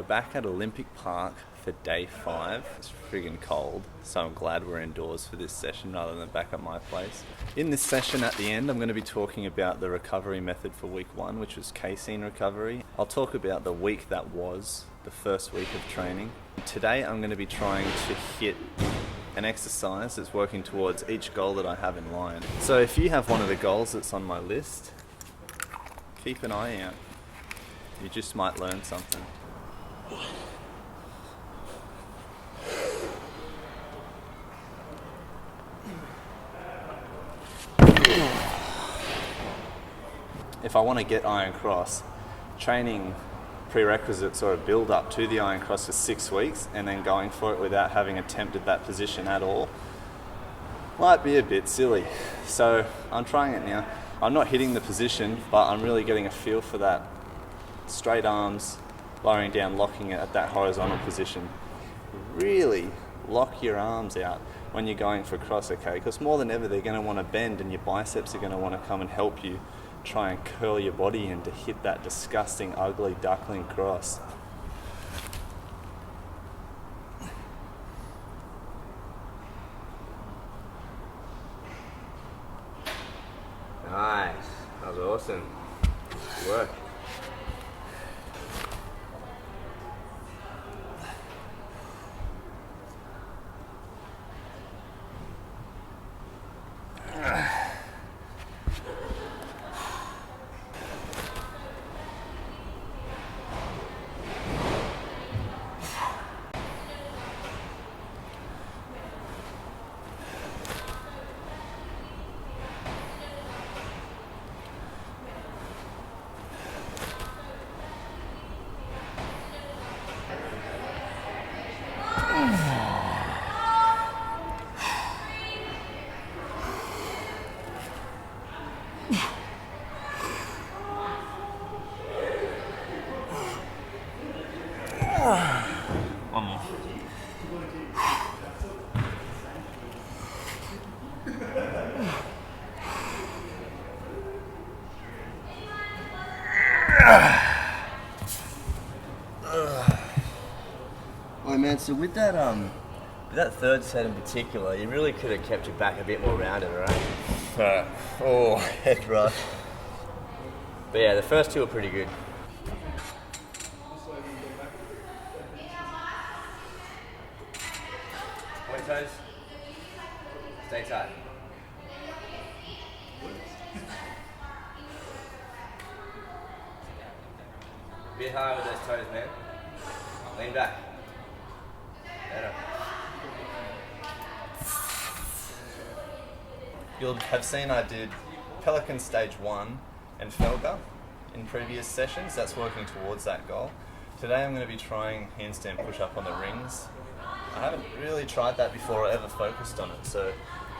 back at Olympic Park for day 5. It's friggin' cold, so I'm glad we're indoors for this session rather than back at my place. In this session at the end, I'm going to be talking about the recovery method for week 1, which was casein recovery. I'll talk about the week that was, the first week of training. Today I'm going to be trying to hit an exercise that's working towards each goal that I have in line. So if you have one of the goals that's on my list, keep an eye out. You just might learn something. If I want to get Iron Cross, training prerequisites or a build up to the Iron Cross for 6 weeks and then going for it without having attempted that position at all might be a bit silly. So I'm trying it now. I'm not hitting the position, but I'm really getting a feel for that. Straight arms, lowering down, locking it at that horizontal position. Really lock your arms out when you're going for cross, okay? Because more than ever, they're going to want to bend and your biceps are going to want to come and help you try and curl your body in to hit that disgusting, ugly duckling cross. Nice. That was awesome. Good work. One more. Well, man, so with that third set in particular, you really could have kept your back a bit more rounded, right? Oh, heck right. But yeah, the first two are pretty good. Point toes. Stay tight. A bit higher with those toes, man. Lean back. Better. You'll have seen I did pelican stage 1 and felga in previous sessions. That's working towards that goal. Today I'm going to be trying handstand push-up on the rings. I haven't really tried that before or ever focused on it, so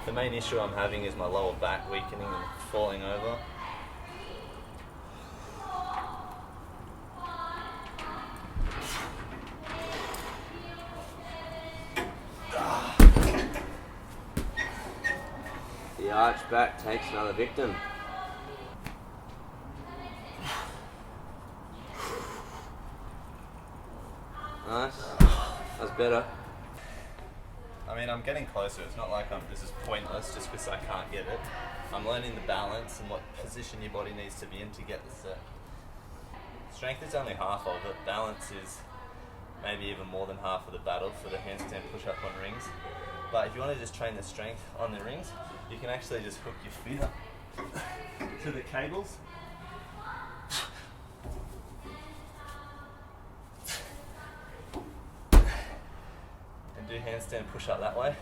the main issue I'm having is my lower back weakening and falling over. The arch back takes another victim. Nice. That's better. I mean, I'm getting closer. It's not like this is pointless just because I can't get it. I'm learning the balance and what position your body needs to be in to get the set. Strength is only half of it. Balance is maybe even more than half of the battle for the handstand push-up on rings. But if you want to just train the strength on the rings, you can actually just hook your feet up to the cables. And do handstand push-up that way.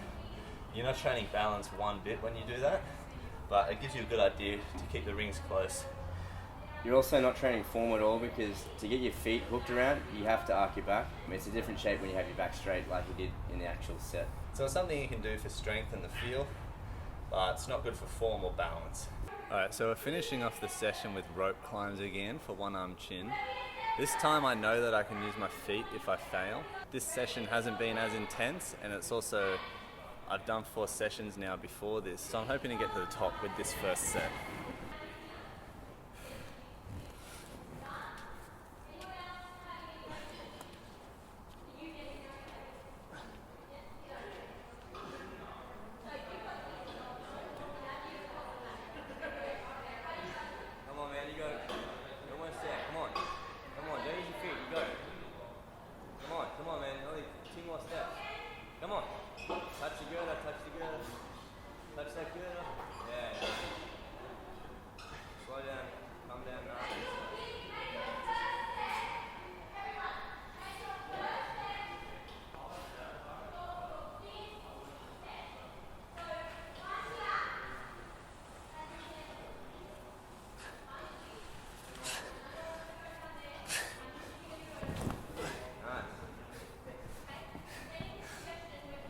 You're not training balance one bit when you do that, but it gives you a good idea to keep the rings close. You're also not training form at all because to get your feet hooked around, you have to arc your back. I mean, it's a different shape when you have your back straight like you did in the actual set. So it's something you can do for strength and the feel, but it's not good for form or balance. Alright, so we're finishing off the session with rope climbs again for one arm chin. This time I know that I can use my feet if I fail. This session hasn't been as intense, and it's also, I've done 4 sessions now before this, so I'm hoping to get to the top with this first set.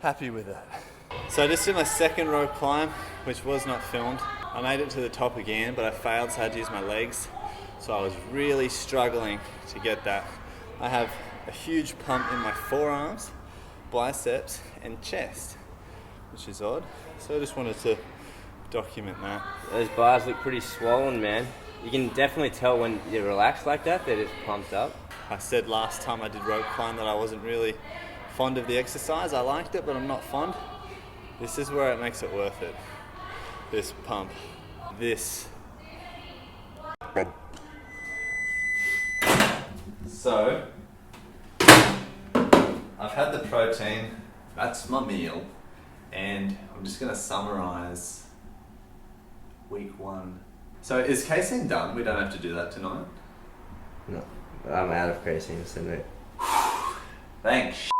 happy with that. So I just did my second rope climb, which was not filmed. I made it to the top again, but I failed, so I had to use my legs. So I was really struggling to get that. I have a huge pump in my forearms, biceps, and chest, which is odd. So I just wanted to document that. Those bars look pretty swollen, man. You can definitely tell when you're relaxed like that, they're just pumped up. I said last time I did rope climb that I wasn't really fond of the exercise. I liked it, but I'm not fond. This is where it makes it worth it. This pump. This. So, I've had the protein, that's my meal, and I'm just going to summarize week 1. So is casein done? We don't have to do that tonight? No, I'm out of casein, so no. Thanks.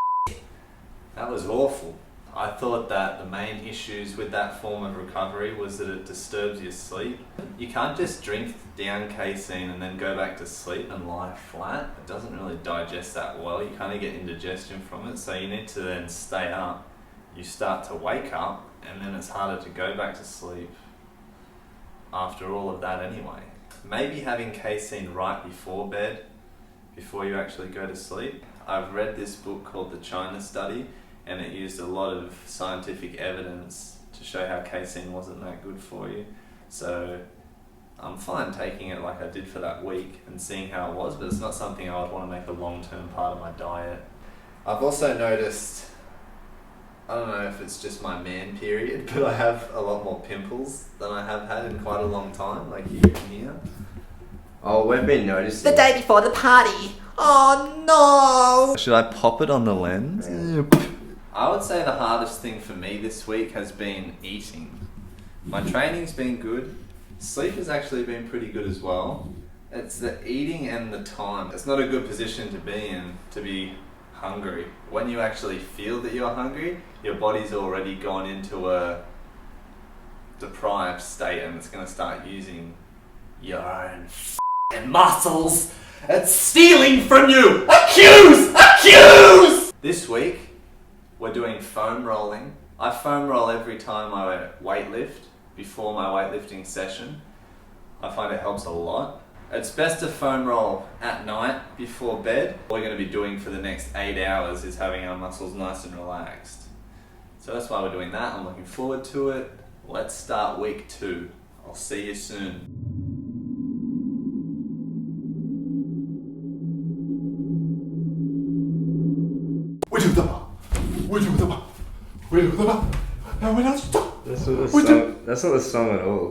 That was awful. I thought that the main issues with that form of recovery was that it disturbs your sleep. You can't just drink down casein and then go back to sleep and lie flat. It doesn't really digest that well. You kind of get indigestion from it, so you need to then stay up. You start to wake up, and then it's harder to go back to sleep after all of that anyway. Maybe having casein right before bed, before you actually go to sleep. I've read this book called The China Study, and it used a lot of scientific evidence to show how casein wasn't that good for you. So I'm fine taking it like I did for that week and seeing how it was, but it's not something I would want to make a long-term part of my diet. I've also noticed, I don't know if it's just my man period, but I have a lot more pimples than I have had in quite a long time, like here and here. Oh, we've been noticing. The day before the party. Oh no! Should I pop it on the lens? Yeah. I would say the hardest thing for me this week has been eating. My training's been good. Sleep has actually been pretty good as well. It's the eating and the time. It's not a good position to be in, to be hungry. When you actually feel that you're hungry, your body's already gone into a deprived state, and it's going to start using your own f***ing muscles. It's stealing from you! Accuse! Accuse! This week, we're doing foam rolling. I foam roll every time I weightlift, before my weightlifting session. I find it helps a lot. It's best to foam roll at night before bed. What we're going to be doing for the next 8 hours is having our muscles nice and relaxed. So that's why we're doing that. I'm looking forward to it. Let's start week 2. I'll see you soon. That's not the song at all.